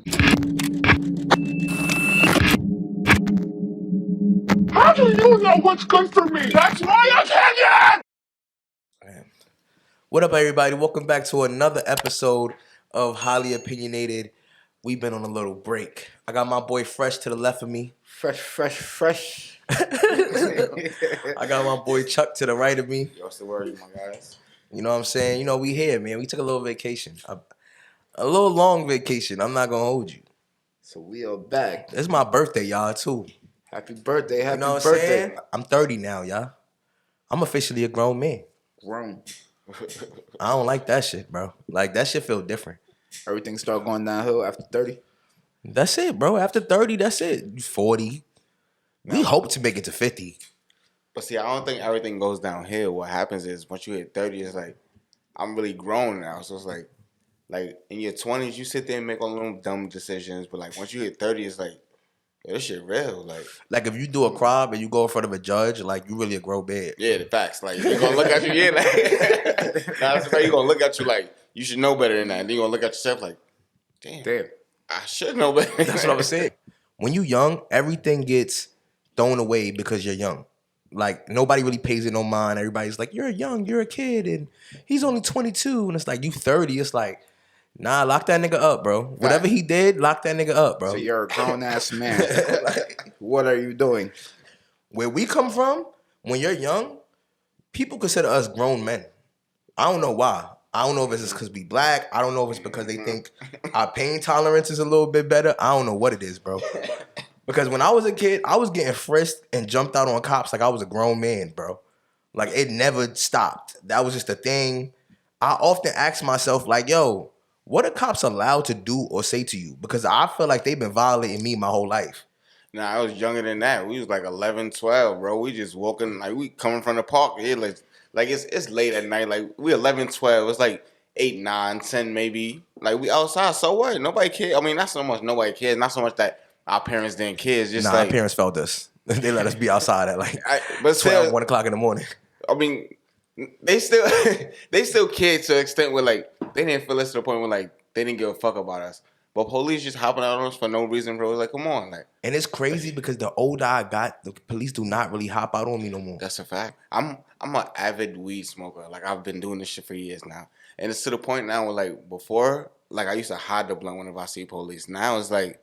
How do you know what's good for me? That's my opinion! What up, everybody? Welcome back to another episode of Highly Opinionated. We've been on a little break. I got my boy Fresh to the left of me. Fresh. I got my boy Chuck to the right of me. What's the word, my guys? You know what I'm saying? You know, we here, man. We took a little vacation. A little long vacation. I'm not going to hold you. So we are back. It's my birthday, y'all, too. Happy birthday. You know what I'm saying? I'm 30 now, y'all. I'm officially a grown man. Grown. I don't like that shit, bro. Like, that shit feel different. Everything start going downhill after 30. That's it, bro. After 30, that's it. 40. We hope to make it to 50. But see, I don't think everything goes downhill. What happens is once you hit 30, it's like, I'm really grown now. So it's like in your 20s, you sit there and make all them dumb decisions. But like once you hit 30, it's like, yo, this shit real. Like if you do a crime and you go in front of a judge, like you really a grown man. Yeah, the facts. Like they're gonna look at you, yeah, like now it's like you're gonna look at you like you should know better than that. And then you're gonna look at yourself like, damn. I should know better. That's what I'm saying. When you young, everything gets thrown away because you're young. Like nobody really pays it no mind. Everybody's like, you're young, you're a kid, and he's only 22, and it's like you 30. It's like, nah, lock that nigga up, bro. Whatever he did, lock that nigga up, bro. So you're a grown ass man. What are you doing? Where we come from, when you're young, people consider us grown men. I don't know why. I don't know if it's just because we black. I don't know if it's because they think our pain tolerance is a little bit better. I don't know what it is, bro. Because when I was a kid, I was getting frisked and jumped out on cops like I was a grown man, bro. Like it never stopped. That was just a thing. I often ask myself, like, yo, what are cops allowed to do or say to you? Because I feel like they've been violating me my whole life. Nah, I was younger than that. We was like 11, 12, bro. We just walking, like we coming from the park. Yeah, like it's late at night. Like we 11, 12. It's like 8, 9, 10 maybe. Like we outside. So what? Nobody cares. I mean, not so much nobody cares. Not so much that our parents didn't care. It's just our parents felt us. They let us be outside at like but 12, 1 o'clock in the morning. I mean, they still cared to an extent where like they didn't feel us to the point where like they didn't give a fuck about us. But police just hopping out on us for no reason, bro. It's like, come on, like. And it's crazy because the older I got, the police do not really hop out on me no more. That's a fact. I'm an avid weed smoker. Like I've been doing this shit for years now, and it's to the point now where like before, like I used to hide the blunt whenever I see police. Now it's like.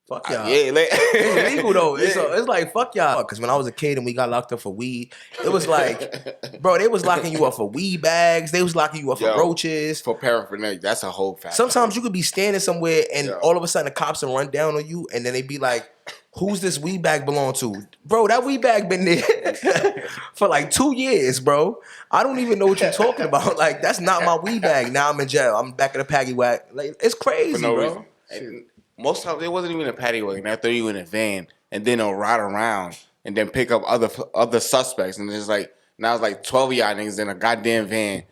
Fuck y'all. Yeah, like, it's legal though. Yeah. It's like fuck y'all. Because when I was a kid and we got locked up for weed, it was like, bro, they was locking you up for weed bags. They was locking you up for roaches. For paraphernalia. That's a whole fact. Sometimes you could be standing somewhere and all of a sudden the cops will run down on you and then they be like, who's this weed bag belong to? Bro, that weed bag been there for like 2 years, bro. I don't even know what you're talking about. Like, that's not my weed bag. Now I'm in jail. I'm back in the paddy whack. Like, it's crazy, for no bro. Reason. Most times it wasn't even a paddy wagon. They throw you in a van and then they'll ride around and then pick up other suspects and it's like now it's like 12 of y'all niggas in a goddamn van.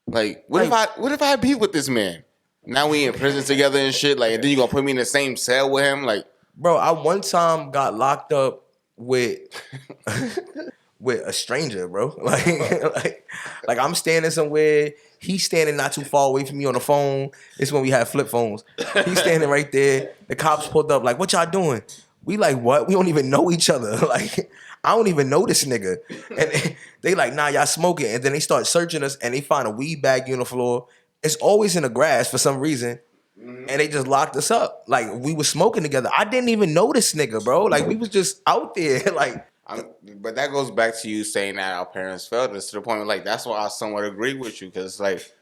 Like what if I beef with this man? Now we in prison together and shit. Like and then you gonna put me in the same cell with him? Like bro, I one time got locked up with with a stranger, bro. Like I'm standing somewhere. He's standing not too far away from me on the phone. It's when we had flip phones. He's standing right there. The cops pulled up like, what y'all doing? We like, what? We don't even know each other. Like, I don't even know this nigga. And they like, nah, y'all smoking. And then they start searching us and they find a weed bag on the floor. It's always in the grass for some reason. And they just locked us up. Like, we was smoking together. I didn't even know this nigga, bro. Like, we was just out there. Like, but that goes back to you saying that our parents failed us to the point where, like, that's why I somewhat agree with you. Because, like,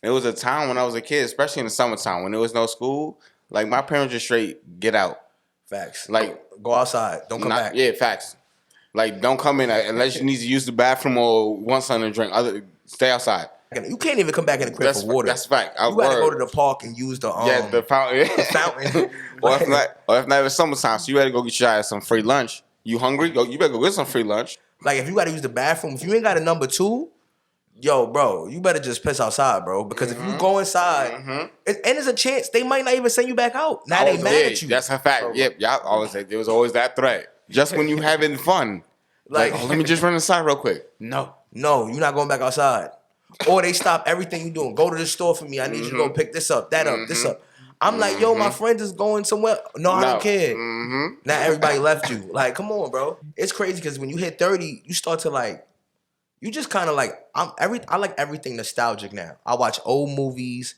it was a time when I was a kid, especially in the summertime, when there was no school, like, my parents just straight get out. Facts. Like, go outside. Don't come back. Yeah, facts. Like, don't come in unless you need to use the bathroom or want something to drink. Stay outside. You can't even come back in the crib for water. That's fact. You gotta go to the park and use the fountain. The fountain. or if not, it's summertime, so you better go get your ass some free lunch. You hungry? You better go get some free lunch. Like if you gotta use the bathroom, if you ain't got a number 2, yo, bro, you better just piss outside, bro. Because if you go inside, and there's a chance they might not even send you back out. Now they mad at you. That's a fact. Bro. Yep, y'all always say there was always that threat. Just when you having fun, like let me just run inside real quick. No, you're not going back outside. Or they stop everything you doing. Go to the store for me. I need you to go pick this up, that up, this up. I'm like, yo, my friend is going somewhere. No, I don't care. Mm-hmm. Now everybody left you. Like, come on, bro. It's crazy because when you hit 30, you start to like, you just kind of like, I like everything nostalgic now. I watch old movies.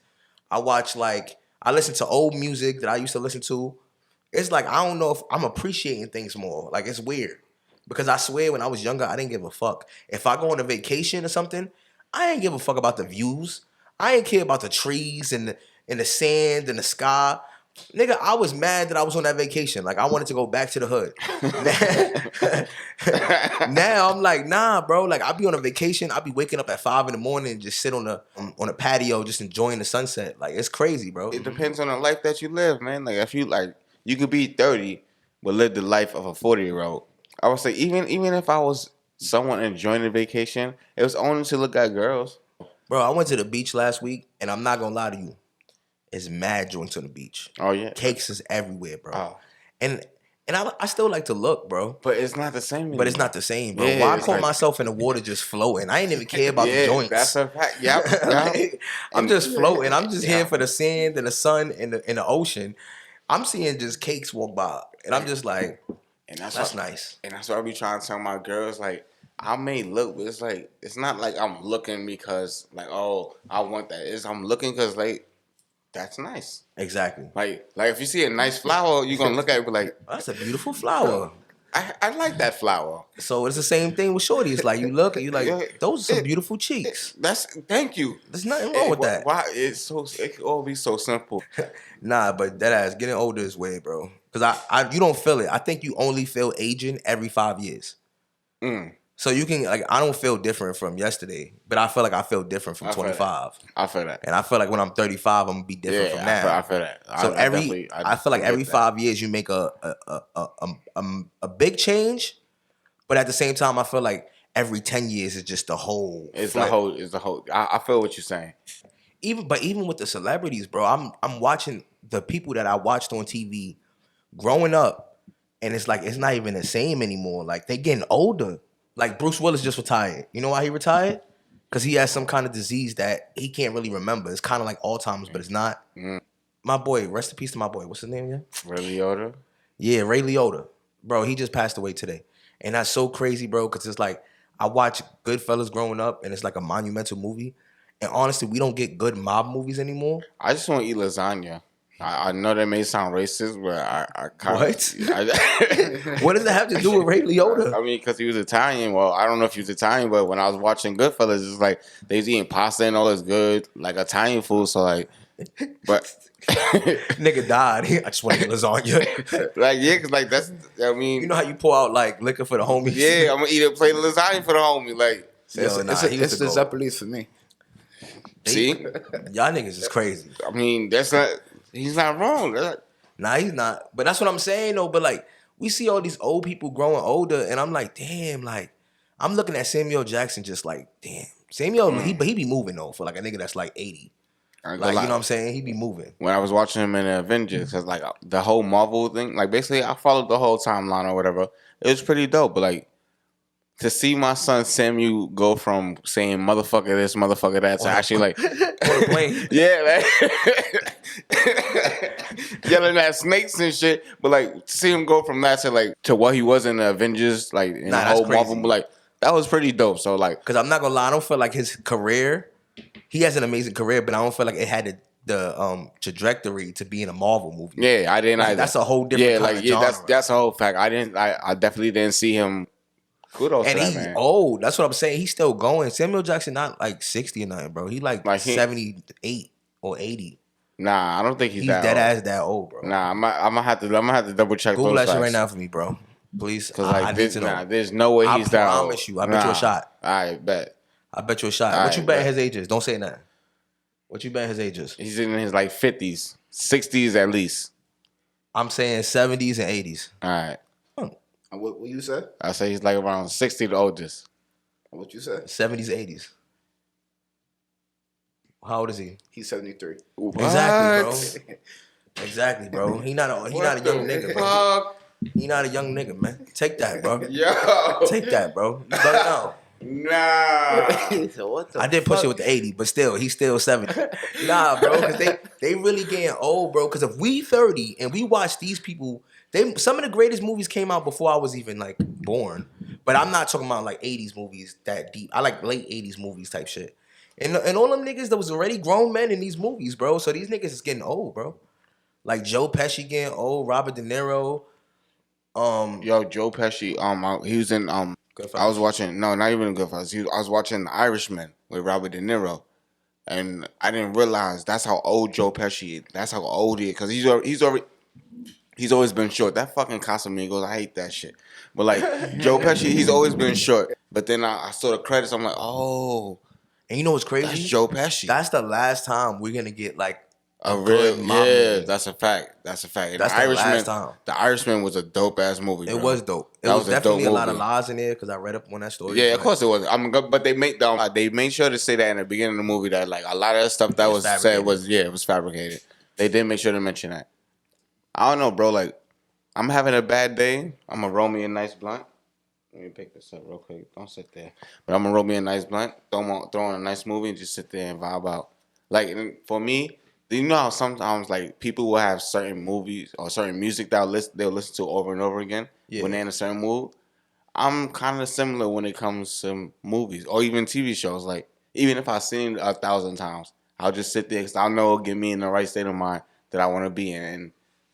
I listen to old music that I used to listen to. It's like, I don't know if I'm appreciating things more. Like, it's weird. Because I swear when I was younger, I didn't give a fuck. If I go on a vacation or something, I ain't give a fuck about the views. I ain't care about the trees and the sand and the sky. Nigga, I was mad that I was on that vacation. Like, I wanted to go back to the hood. Now I'm like, nah, bro. Like, I'll be on a vacation. I'll be waking up at 5 in the morning and just sit on a patio just enjoying the sunset. Like, it's crazy, bro. It depends on the life that you live, man. Like, if you like, you could be 30 but live the life of a 40-year-old. I would say even if I was someone enjoying the vacation, it was only to look at girls. Bro, I went to the beach last week, and I'm not gonna lie to you. It's mad joints on the beach. Oh yeah, cakes is everywhere, bro. Oh. And I still like to look, bro. But it's not the same anymore. But it's not the same, bro. Yeah, Why I it's call like- myself in the water just floating? I ain't even care about the joints. That's a fact. Yep. Like, I'm just floating. I'm just Yeah. here for the sand and the sun and the ocean. I'm seeing just cakes walk by, and I'm just like, And that's nice. And that's why I be trying to tell my girls, like, I may look, but it's like, it's not like I'm looking because, like, oh, I want that. It's I'm looking because, like, that's nice. Exactly. Like if you see a nice flower, you're gonna look at it and be like, That's a beautiful flower. I like that flower. So it's the same thing with shorty. It's like you look and you like, those are some beautiful cheeks. Thank you. There's nothing wrong with that. Why it can all be so simple. Nah, but that ass getting older is weird, bro. Cause you don't feel it. I think you only feel aging every 5 years. So you can like, I don't feel different from yesterday, but I feel like I feel different from 25. I feel that. And I feel like when I'm 35, I'm gonna be different from now. I feel that. So I feel like every 5 years you make a big change, but at the same time I feel like every 10 years is just the whole. It's flip. the whole. I feel what you're saying. Even with the celebrities, bro, I'm watching the people that I watched on TV growing up, and it's like it's not even the same anymore. Like they getting older. Like Bruce Willis just retired. You know why he retired? Because he has some kind of disease that he can't really remember. It's kind of like Alzheimer's, but it's not. My boy, rest in peace to my boy. What's his name again? Ray Liotta? Yeah, Ray Liotta. Bro, he just passed away today. And that's so crazy, bro, because it's like I watched Goodfellas growing up, and it's like a monumental movie. And honestly, we don't get good mob movies anymore. I just want to eat lasagna. I know that may sound racist, but I kind What? What does that have to do with Ray Liotta? I mean, because he was Italian. Well, I don't know if he was Italian, but when I was watching Goodfellas, it's like they was eating pasta and all this good, like Italian food. So like, but Nigga died. I just want to eat lasagna. like, yeah, because like that's, I mean, You know how you pour out like liquor for the homies? yeah, I'm gonna eat a plate of lasagna for the homie. Like, Yo, nah, he was It's the the GOAT. Zeppelins for me. see, Y'all niggas is crazy. I mean, that's not. He's not wrong. Nah, he's not. But that's what I'm saying though. But like, we see all these old people growing older, and I'm like, damn, like, I'm looking at Samuel Jackson just like, damn. Samuel, he be moving though for like a nigga that's like 80. I ain't Like, gonna you know lie. what I'm saying? He be moving. When I was watching him in the Avengers, cause like the whole Marvel thing, like basically I followed the whole timeline or whatever. It was pretty dope, but like to see my son Samuel go from saying motherfucker this, motherfucker that to actually like, On the plane. yeah, like yelling at snakes and shit. But like to see him go from that to what he was in the Avengers, like in Nah, the that's whole Marvel, crazy. like that was pretty dope. So like, Cause I'm not gonna lie, I don't feel like his career. He has an amazing career, but I don't feel like it had the trajectory to be in a Marvel movie. yeah, I didn't. Like, either. that's a whole different kind of genre. That's a whole fact. I definitely didn't see him. Kudos And to that he's man. old. That's what I'm saying. He's still going. Samuel Jackson not like 60 or nothing, bro. He like he- 78 or 80. Nah, I don't think he's He's that dead old. ass that old, bro. Nah, I'm gonna have to double check Google those that shit facts. right now for me, bro. Please. Cause I like need this, to know. there's no way I he's that old. promise you. I bet you a shot. I bet I bet you a shot. All What you right, bet bet. his age is? Don't say that. What you bet his age is? he's in his like 50s, 60s at least. I'm saying 70s and 80s. All right, And what you said? I say he's like around 60 the oldest. What you said? 70s, 80s. How old is he? He's 73. Exactly, bro. Exactly, bro. He not a young nigga, bro. He not a young nigga, man. Take that, bro. Yo, Take that, bro. You better know. Nah. So what the I did push fuck? it with the 80, but still, he's still 70. Nah, bro, because they really getting old, bro. Because if we 30 and we watch these people, some of the greatest movies came out before I was even like born. But I'm not talking about like 80s movies that deep. I like late 80s movies type shit. And all them niggas that was already grown men in these movies, bro. So these niggas is getting old, bro. Like Joe Pesci getting old, Robert De Niro. Yo, Joe Pesci. He was in Goodfellas. I was watching. No, not even Goodfellas. I was watching The Irishman with Robert De Niro, and I didn't realize that's how old Joe Pesci is. That's how old he is because he's always been short. That fucking Casamigos, I hate that shit. But like Joe Pesci, he's always been short. But then I saw the credits. I'm like, oh, And you know what's crazy? that's Joe Pesci. That's the last time we're gonna get like a good real, mob yeah, movie. that's a fact. That's a fact. And That's the last time. The Irishman was a dope ass movie. It bro. was dope. It That was a dope definitely a lot of movie. lies in there because I read up on that story. Yeah, of but course it was. But they made sure to say that in the beginning of the movie that like a lot of the stuff that It's was said fabricated. it was fabricated. They did make sure to mention that. I don't know, bro. Like I'm having a bad day. I'm gonna roll me a nice blunt. Let me pick this up real quick. Don't sit there. But I'm gonna roll me a nice blunt. Throw on a nice movie and just sit there and vibe out. Like and for me, you know how sometimes like people will have certain movies or certain music they'll listen to over and over again when they're in a certain mood. I'm kind of similar when it comes to movies or even TV shows. Like even if I've seen it 1,000 times, I'll just sit there because I know it'll get me in the right state of mind that I want to be in. And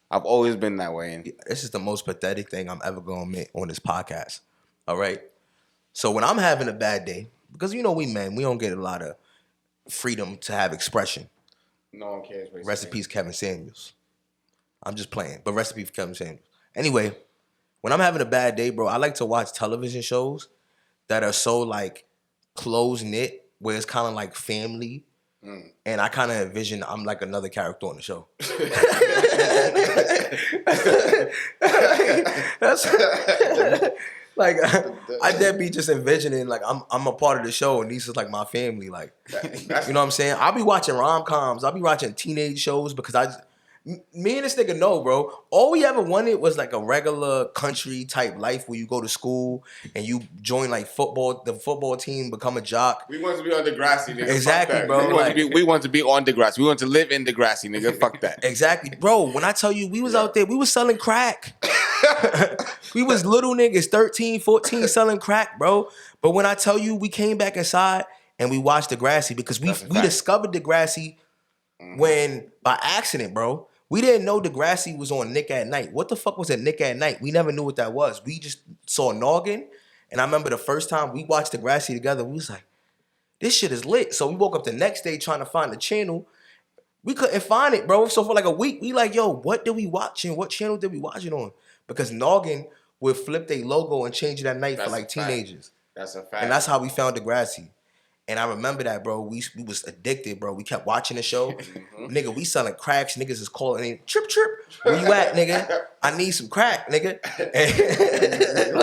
I've always been that way. And This is the most pathetic thing I'm ever gonna admit on this podcast. All right. So when I'm having a bad day, because you know we men, we don't get a lot of freedom to have expression. no one cares. Basically. Rest in peace, Kevin Samuels. I'm just playing, but rest in peace, Kevin Samuels. Anyway, when I'm having a bad day, bro, I like to watch television shows that are so like close knit, where it's kind of like family, and I kind of envision I'm like another character on the show. That's like I did be just envisioning like I'm a part of the show and these is like my family. Like you know what I'm saying? I'll be watching rom-coms. I'll be watching teenage shows because me and this nigga know, bro. All we ever wanted was like a regular country type life where you go to school and you join like the football team, become a jock. We want to be on Degrassi, nigga. Exactly, Fuck that. bro. We want to be on Degrassi. We want to live in Degrassi, nigga. Fuck that. Exactly, bro. When I tell you we was out there, we was selling crack. We was little niggas, 13, 14, selling crack, bro. But when I tell you we came back inside and we watched Degrassi because we discovered Degrassi when by accident, bro. We didn't know Degrassi was on Nick at Night. What the fuck was a Nick at Night? We never knew what that was. We just saw Noggin. And I remember the first time we watched Degrassi together, we was like, this shit is lit. So we woke up the next day trying to find the channel. We couldn't find it, bro. So for like a week, we like, yo, what did we watch and what channel did we watch it on? Because Noggin would flip their logo and change it at night for like teenagers. That's a fact. And that's how we found Degrassi. And I remember that, bro. We was addicted, bro. We kept watching the show. Nigga, we selling cracks. Niggas is calling in, trip. Where you at, nigga? I need some crack, nigga. And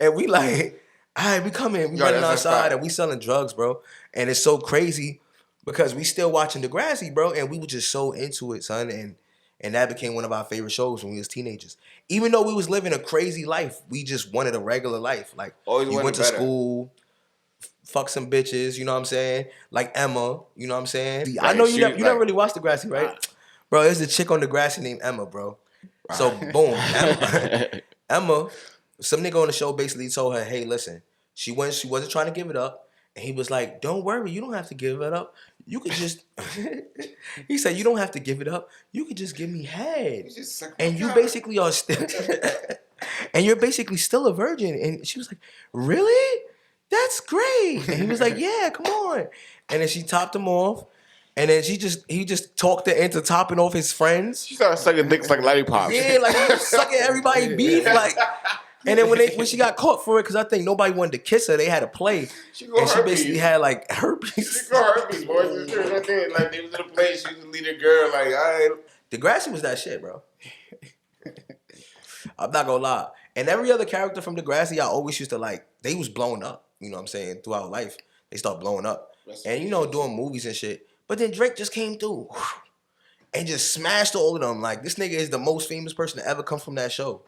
and we like, all right, we coming. We running outside and we selling drugs, bro. And it's so crazy because we still watching Degrassi, bro. And we were just so into it, son. And that became one of our favorite shows when we was teenagers. Even though we was living a crazy life, we just wanted a regular life. Like, you went to school, fuck some bitches, you know what I'm saying? Like Emma, you know what I'm saying? I know you never really watched Degrassi, right? Bro, there's a chick on Degrassi named Emma, bro. So, boom, Emma, some nigga on the show basically told her, hey, listen, she wasn't trying to give it up. And he was like, don't worry, you don't have to give it up. You could just, he said, you don't have to give it up. You could just give me head. And you basically are still, and you're basically still a virgin. And she was like, really? That's great. And he was like, yeah, come on. And then she topped him off. And then he just talked her into topping off his friends. She started sucking dicks like lollipops. Yeah, like he was sucking everybody's beef. Like, and then when she got caught for it, because I think nobody wanted to kiss her, they had to play. She basically had like herpes. She got herpes, boy. Like they was in a play, she was the leader girl. Like, all right. Degrassi was that shit, bro. I'm not gonna lie. And every other character from Degrassi, I always used to like, they was blowing up. You know what I'm saying? Throughout life, they start blowing up. And, you know, doing movies and shit. But then Drake just came through and just smashed all of them. Like, this nigga is the most famous person to ever come from that show.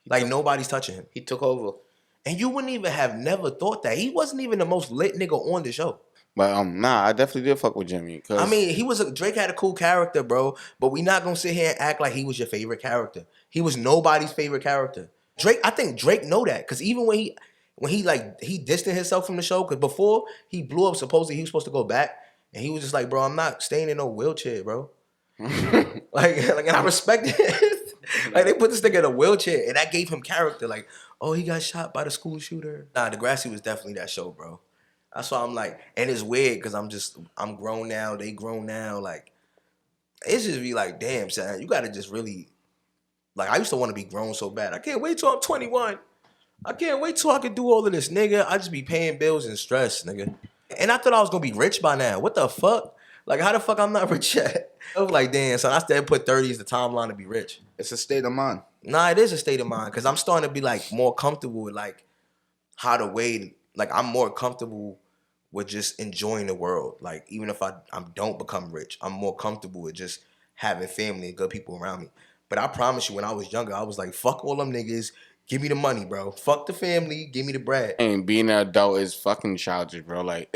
Like, nobody's touching him. He took over. And you wouldn't even have never thought that. He wasn't even the most lit nigga on the show. But nah, I definitely did fuck with Jimmy. I mean, Drake had a cool character, bro. But we not gonna sit here and act like he was your favorite character. He was nobody's favorite character. Drake, I think Drake know that. Cause even when he distanced himself from the show, cause before he blew up, supposedly he was supposed to go back. And he was just like, bro, I'm not staying in no wheelchair, bro. like, and I respect it. Like, they put this nigga in a wheelchair, and that gave him character. Like, oh, he got shot by the school shooter. Nah, Degrassi was definitely that show, bro. That's why I'm like, and it's weird because I'm grown now. They grown now. Like, it's just be like, damn, son, you gotta just really, like, I used to want to be grown so bad. I can't wait till I'm 21. I can't wait till I can do all of this, nigga. I just be paying bills and stress, nigga. And I thought I was gonna be rich by now. What the fuck? Like, how the fuck I'm not rich yet? I was like, damn, son, I still put 30 as the timeline to be rich. It's a state of mind. Nah, it is a state of mind because I'm starting to be like more comfortable with like how to wait. Like, I'm more comfortable with just enjoying the world. Like, even if I don't become rich, I'm more comfortable with just having family and good people around me. But I promise you, when I was younger, I was like, fuck all them niggas. Give me the money, bro. Fuck the family. Give me the bread. And being an adult is fucking childish, bro. Like,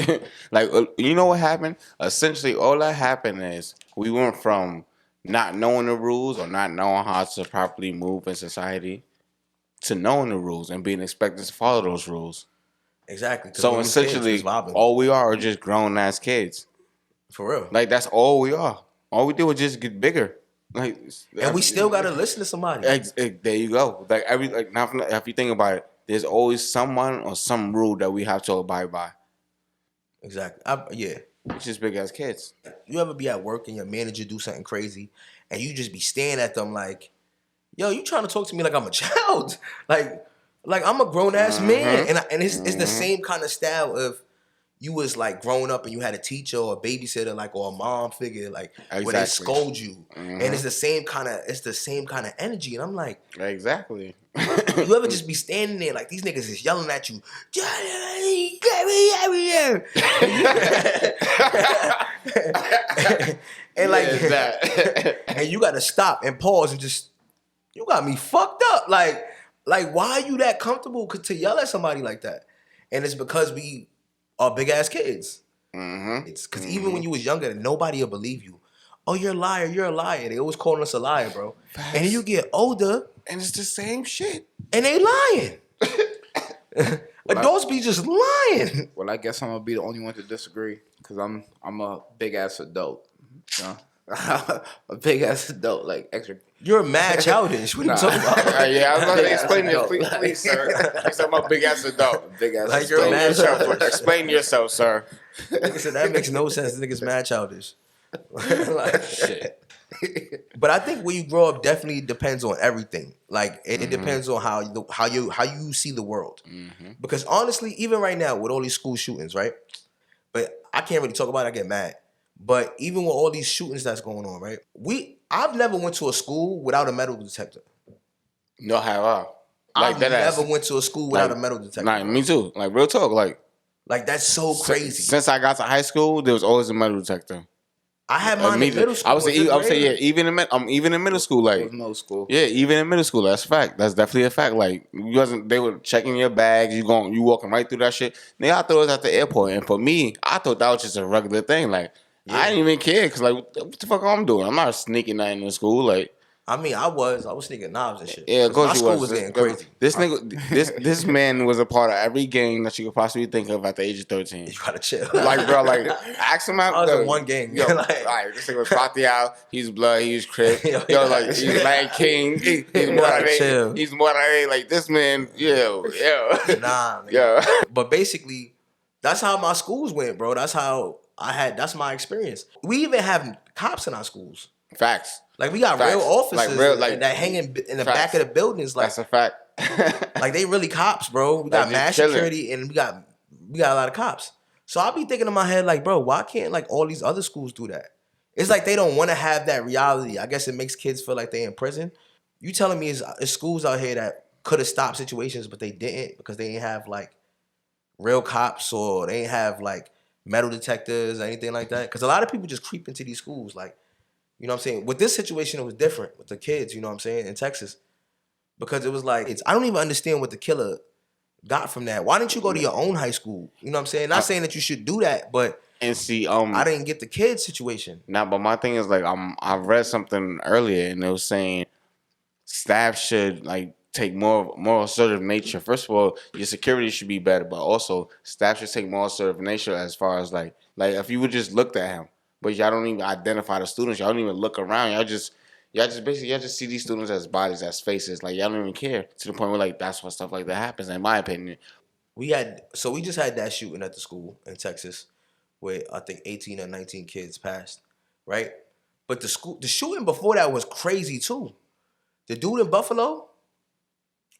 you know what happened? Essentially, all that happened is we went from not knowing the rules or not knowing how to properly move in society to knowing the rules and being expected to follow those rules. Exactly. So essentially, all we are just grown ass kids. For real. Like, that's all we are. All we do is just get bigger. Like, and we still gotta listen to somebody. There you go. Like now, if you think about it, there's always someone or some rule that we have to abide by. Exactly. Yeah. It's just big ass kids. You ever be at work and your manager do something crazy, and you just be staring at them like, "Yo, you trying to talk to me like I'm a child? like I'm a grown ass man." And it's the same kind of style of. You was like growing up and you had a teacher or a babysitter, like, or a mom figure, like, where they scold you, and it's the same kind of energy. And I'm like, exactly. You ever just be standing there like these niggas is yelling at you, and like, and you got to stop and pause and just, you got me fucked up. Like why are you that comfortable to yell at somebody like that? And it's because we are big ass kids. It's because even when you was younger, nobody will believe you. Oh, you're a liar. You're a liar. They always calling us a liar, bro. Facts. And then you get older, and it's the same shit. And they lying. Adults be just lying. Well, I guess I'm gonna be the only one to disagree because I'm a big ass adult. You know? A big ass adult, like extra. You're mad childish. What are you talking about? Yeah, I was gonna explain it, please, sir. He said I'm a big ass adult. Big ass like adult. You're mad childish. Explain yourself, sir. Nigga said that makes no sense. This nigga's mad childish. Like, shit. But I think when you grow up, definitely depends on everything. Like it depends on how you see the world. Because honestly, even right now with all these school shootings, right? But I can't really talk about it. I get mad. But even with all these shootings that's going on, right? I've never went to a school without a metal detector. No, have I? I've never went to a school without a metal detector. Like, me too. Like, real talk. Like that's so crazy. Since I got to high school, there was always a metal detector. I had mine in middle school. I would say, yeah, even in middle school, like middle school. Yeah, even in middle school, that's a fact. That's definitely a fact. Like, they were checking your bags, you walking right through that shit. They all thought it was at the airport, and for me, I thought that was just a regular thing. Like, I didn't even care because, like, what the fuck I'm doing? I'm not sneaking nothing in school, like. I mean, I was sneaking knobs and shit. Yeah, of course you was. My school was getting crazy. This nigga, this man was a part of every gang that you could possibly think of at the age of 13. You gotta chill. Like, bro, like, ask him out. I was in one gang. Yo, like, this nigga was Patial. He's Blood. He's Crip. Yo, like, he's Land King. He's Morare. He's Morare. Like, this man, yo. Nah, man. Yo. But basically, that's how my schools went, bro. That's my experience. We even have cops in our schools. Facts. Like, we got real officers that hang in the back of the buildings. Like, that's a fact. Like, they really cops, bro. We got mass security and we got a lot of cops. So I'll be thinking in my head, like, bro, why can't like all these other schools do that? It's like they don't want to have that reality. I guess it makes kids feel like they're in prison. You telling me it's schools out here that could have stopped situations, but they didn't because they didn't have like real cops or they didn't have like metal detectors or anything like that? Because a lot of people just creep into these schools, like. You know what I'm saying? With this situation, it was different with the kids, you know what I'm saying, in Texas. Because it was like, I don't even understand what the killer, got from that? Why didn't you go to your own high school? You know what I'm saying? Not saying that you should do that, but And see, I didn't get the kid situation. now, but my thing is like I read something earlier and it was saying staff should like take more assertive nature. First of all, your security should be better, but also staff should take more assertive nature as far as like if you would just looked at him, but y'all don't even identify the students, y'all don't even look around, y'all just see these students as bodies, as faces, like y'all don't even care to the point where like that's why stuff like that happens. In my opinion, We just had that shooting at the school in Texas, where I think 18 or 19 kids passed, right? But the shooting before that was crazy too. The dude in Buffalo,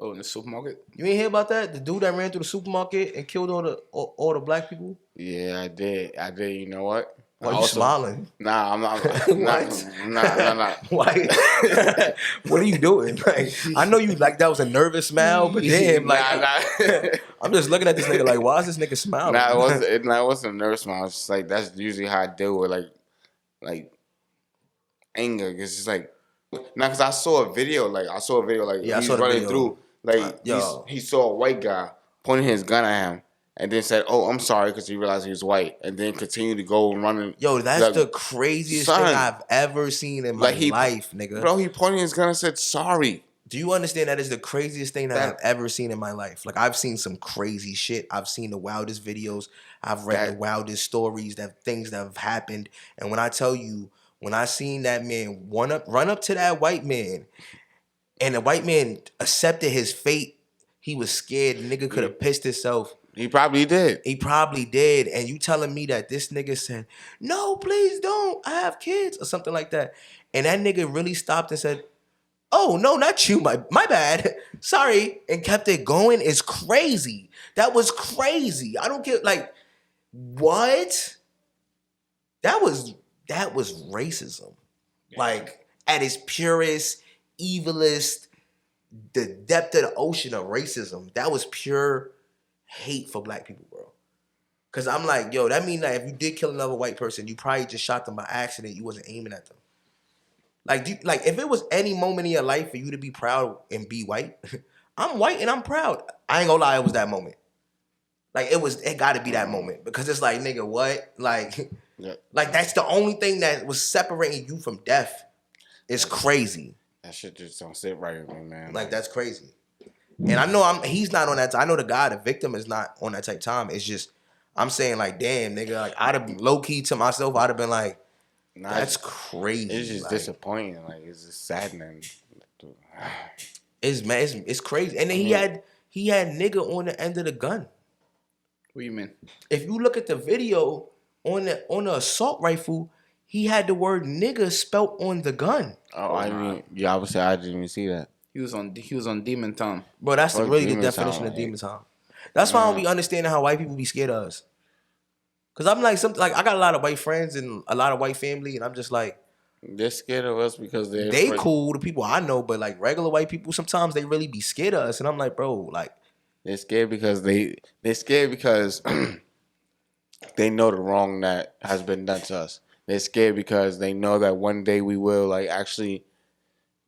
Oh, in the supermarket? you ain't hear about that? The dude that ran through the supermarket and killed all the black people. yeah, I did. You know what? Why you smiling? Nah, I'm not. What? Nah. Why? What are you doing? Like, I know you like that was a nervous smile, but damn, like nah. I'm just looking at this nigga like, why is this nigga smiling? Nah, it wasn't a nervous smile. It's just like that's usually how I deal with like anger. It's just like now because I saw a video like Yeah, I he's saw the running video. through Yo. he saw a white guy pointing his gun at him and then said, "Oh, I'm sorry," because he realized he was white, and then continued to go running. Yo, that's like, the craziest son, thing I've ever seen in my life, nigga. Bro, he pointed his gun and said, "Sorry." Do you understand that is the craziest thing that I've ever seen in my life? Like, I've seen some crazy shit. I've seen the wildest videos. I've read the wildest stories, things that have happened. And when I tell you, when I seen that man run up to that white man, and the white man accepted his fate, he was scared. The nigga could have pissed himself. He probably did. He probably did. And you telling me that this nigga said, "No, please don't. I have kids," or something like that. And that nigga really stopped and said, "Oh, no, not you. My bad. Sorry." And kept it going is crazy. That was crazy. I don't get like what? That was racism. Like at its purest, evilest, the depth of the ocean of racism. That was pure hate for black people, bro. Cause I'm like, yo, that mean that if you did kill another white person, you probably just shot them by accident. You wasn't aiming at them. Like, if it was any moment in your life for you to be proud and be white, I'm white and I'm proud. I ain't gonna lie, it was that moment. Like it got to be that moment because it's like, nigga, what? Like, like that's the only thing that was separating you from death. It's crazy. That shit just don't sit right with me, man. Like that's crazy. And I know he's not on that. I know the guy, the victim, is not on that type of time. It's just I'm saying like, damn, nigga, like I'd have low key to myself. I'd have been like, that's crazy. It's just like, disappointing. Like it's just saddening. It's crazy. And then he had nigga on the end of the gun. What do you mean? If you look at the video on the assault rifle, he had the word nigga spelt on the gun. Oh, I mean, yeah, I would say I didn't even see that. He was on Demon Town. Bro, that's really the Demon definition Town, of demon time. That's why I don't be understanding how white people be scared of us. Cause I'm like I got a lot of white friends and a lot of white family, and I'm just like, they're scared of us because they cool, the people I know, but like regular white people, sometimes they really be scared of us, and I'm like, bro, like they're scared because they're scared because they know the wrong that has been done to us. They're scared because they know that one day we will like actually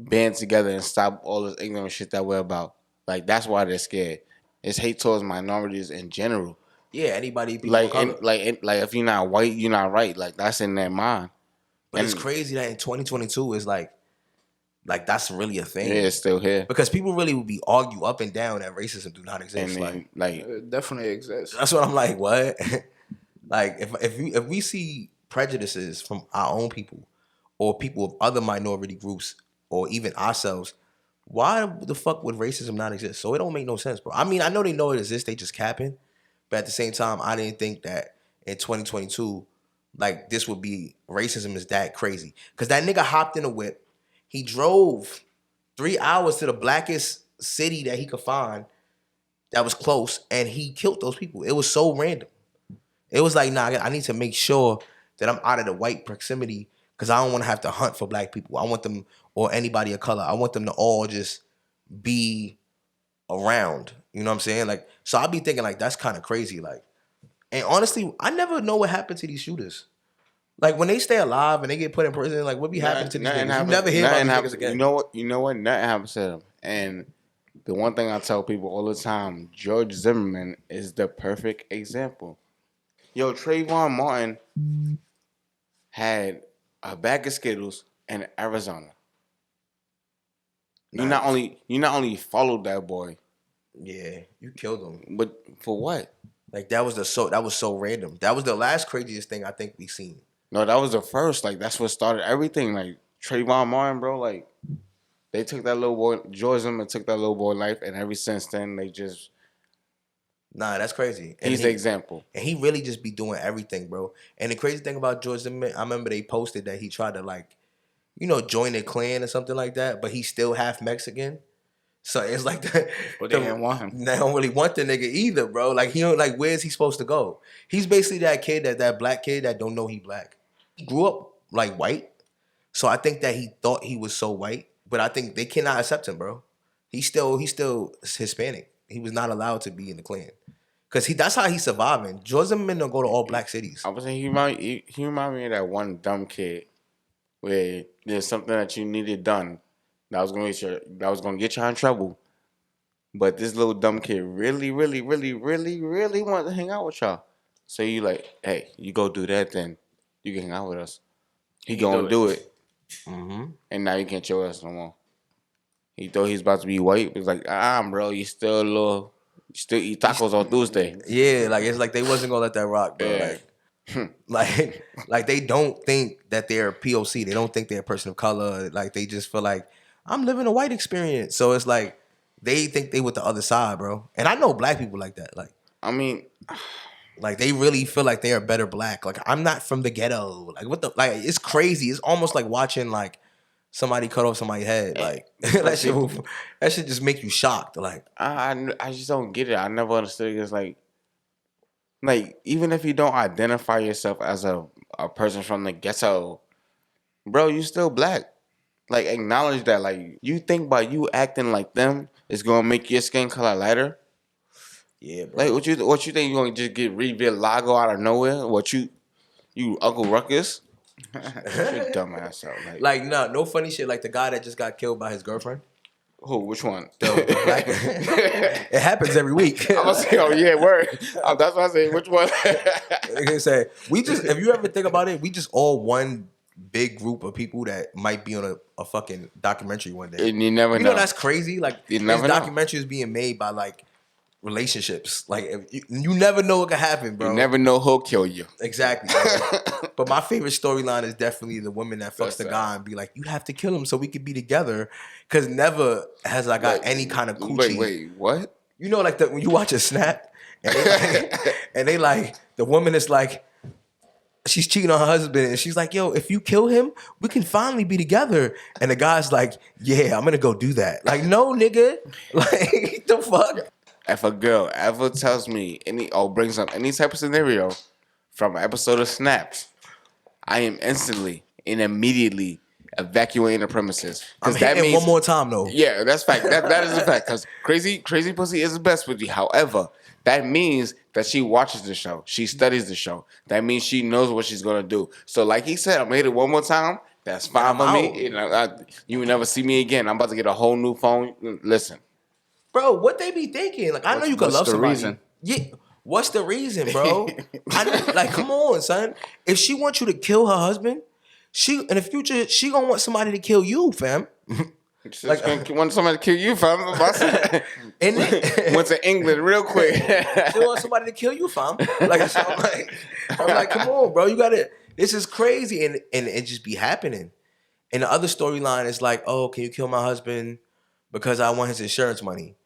band together and stop all this ignorant shit that we're about. Like that's why they're scared. It's hate towards minorities in general. Yeah, anybody like if you're not white, you're not right. Like that's in their mind. But it's crazy that in 2022 is like that's really a thing. Yeah, it's still here. Because people really would be argue up and down that racism do not exist. And then, like It definitely exists. that's what I'm like. What? Like if we see prejudices from our own people or people of other minority groups or even ourselves, why the fuck would racism not exist? So it don't make no sense, bro. I mean, I know they know it exists. They just capping. But at the same time, I didn't think that in 2022, like this would be racism is that crazy. Because that nigga hopped in a whip. He drove 3 hours to the blackest city that he could find that was close, and he killed those people. It was so random. It was like, nah, I need to make sure that I'm out of the white proximity because I don't want to have to hunt for black people. I want them, or anybody of color, I want them to all just be around. You know what I'm saying? Like, so I'll be thinking like that's kind of crazy. Like, and honestly, I never know what happened to these shooters. Like when they stay alive and they get put in prison, like what be happening to these niggas? You never hear about these niggas again. You know what? Nothing happens to them. And The one thing I tell people all the time, George Zimmerman is the perfect example. Yo, Trayvon Martin had a bag of Skittles in Arizona. Nice. You not only followed that boy, Yeah, you killed him. but for what? Like that was so random. That was the last craziest thing I think we seen. No, that was the first. Like that's what started everything. Like Trayvon Martin, bro. Like they took that little boy, George Zimmerman took that little boy life, and ever since then they just Nah, that's crazy. And he's the example. And he really just be doing everything, bro. And the crazy thing about George Zimmerman, I remember they posted that he tried to like, join a clan or something like that, but he's still half Mexican. So it's like that. But they didn't want him. They don't really want the nigga either, bro. Like he don't like. Where's he supposed to go? He's basically that kid, that black kid that don't know he black. He grew up like white, so I think that he thought he was so white, but I think they cannot accept him, bro. He's still Hispanic. He was not allowed to be in the clan because that's how he's surviving. George Zimmerman don't go to all black cities. I was saying he remind me of that one dumb kid where there's something that you needed done that was gonna get you in trouble. But this little dumb kid really wanted to hang out with y'all. So you like, hey, you go do that, then you can hang out with us. He gonna do it. Mm-hmm. And now you can't show us no more. He thought he's about to be white. It's like, bro, you still eat tacos on Tuesday. Yeah, like it's like they wasn't gonna let that rock, bro. Yeah. Like they don't think that they're POC. They don't think they're a person of color. Like they just feel like I'm living a white experience. So it's like they think they with the other side, bro. And I know black people like that. Like I mean, like they really feel like they're better black. Like I'm not from the ghetto. Like what the like it's crazy. It's almost like watching like somebody cut off somebody's head. Like that shit just make you shocked. Like I just don't get it. I never understood it. It's like even if you don't identify yourself as a person from the ghetto, bro, you still black. Like acknowledge that. Like you think by you acting like them, it's gonna make your skin color lighter. yeah, bro. Like what you think you gonna just get Lago out of nowhere? What you Uncle Ruckus? Your dumb ass out. Like no funny shit. Like the guy that just got killed by his girlfriend. Who? Which one? The black. It happens every week. I'm gonna say, oh yeah, word. That's what I say. Which one? They can say if you ever think about it, we just all one big group of people that might be on a fucking documentary one day. And you never know. You know that's crazy. Like You this never know. documentary is being made by like relationships. Like you never know what could happen, bro. You never know who'll kill you. Exactly. Bro. But my favorite storyline is definitely the woman that fucks What's the that? guy and be like, you have to kill him so we could be together. Because never has I got any kind of coochie. Wait, what? You know, like when you watch a snap and they like the woman is like, she's cheating on her husband and she's like, yo, if you kill him, we can finally be together. And the guy's like, yeah, I'm gonna go do that. Like, no, nigga. Like, the fuck? If a girl ever tells me brings up any type of scenario from an episode of Snaps, I am instantly and immediately evacuating the premises. I'm That hitting means one more time though. Yeah, that's fact. That is a fact. Because crazy pussy is the best with you. However, that means that she watches the show. She studies the show. That means she knows what she's gonna do. So, like he said, I'm gonna hit it one more time. That's fine for me. You will never see me again. I'm about to get a whole new phone. Listen, Bro, what they be thinking? Like, I know you could what's love the somebody. reason? Yeah. What's the reason, bro? I know, like, come on, son. If she wants you to kill her husband, in the future, she gonna want somebody to kill you, fam. like want somebody to kill you, fam. And Went to England real quick. she want somebody to kill you, fam. Like, so I'm like, come on, bro. You gotta. This is crazy, and it just be happening. And the other storyline is like, oh, can you kill my husband because I want his insurance money?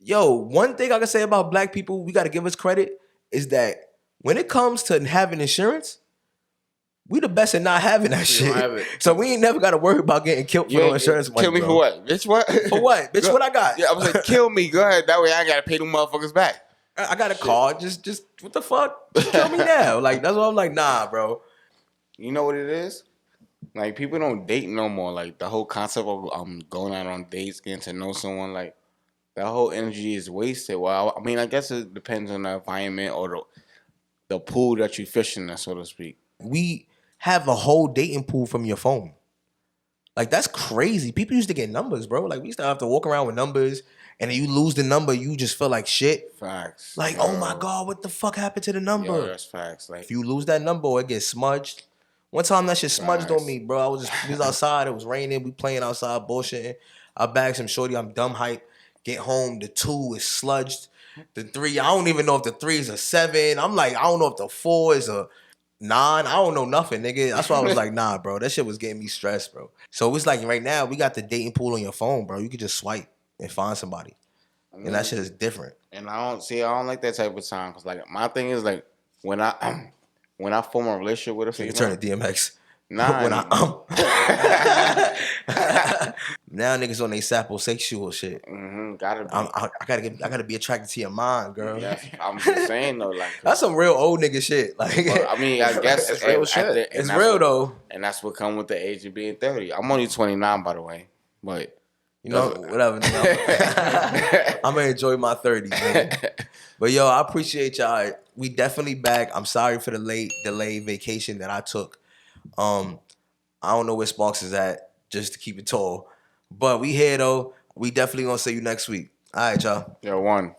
Yo, one thing I can say about black people, we got to give us credit, is that when it comes to having insurance, we the best at not having that shit. have it. So we ain't never got to worry about getting killed for no insurance money. Kill me bro. for what? Bitch, what? For what? Bitch, what I got? Yeah, I was like, kill me. Go ahead. That way I ain't got to pay them motherfuckers back. I got a card. Just what the fuck? Just kill me now. Like, that's why I'm like, nah, bro. You know what it is? Like, people don't date no more. Like, the whole concept of going out on dates, getting to know someone, like, that whole energy is wasted. Well, I mean, I guess it depends on the environment or the pool that you fishing in, so to speak. We have a whole dating pool from your phone. Like, that's crazy. People used to get numbers, bro. Like, we used to have to walk around with numbers, and then you lose the number, you just feel like shit. Facts. Like, oh my God, what the fuck happened to the number? Yo, that's facts. Like, If you lose that number or it gets smudged. One time that shit smudged on me, bro. We was outside, it was raining, we playing outside, bullshitting. I bagged some shorty, I'm dumb hype. Get home, the 2 is sludged. The 3, I don't even know if the 3 is a 7. I'm like, I don't know if the 4 is a 9. I don't know nothing, nigga. That's why I was like, nah, bro. That shit was getting me stressed, bro. So it's like right now, we got the dating pool on your phone, bro. You could just swipe and find somebody. And that shit is different. And I don't like that type of time. Cause like my thing is like when I form a relationship with a So you female, turn to DMX. nah, When now niggas on they saposexual shit. gotta be. I gotta be attracted to your mind, girl. Yes, I'm just saying though, like That's some real old nigga shit. Like, well, I mean, I guess It's real shit. it's real though. and that's what come with the age of being 30. I'm only 29, by the way, but You know, whatever. Nigga. I'm gonna enjoy my 30s, man. But yo, I appreciate y'all. We definitely back. I'm sorry for the delayed vacation that I took. I don't know where Sparks is at, just to keep it tall. But we here though. We definitely gonna see you next week. All right, y'all. Yo, one.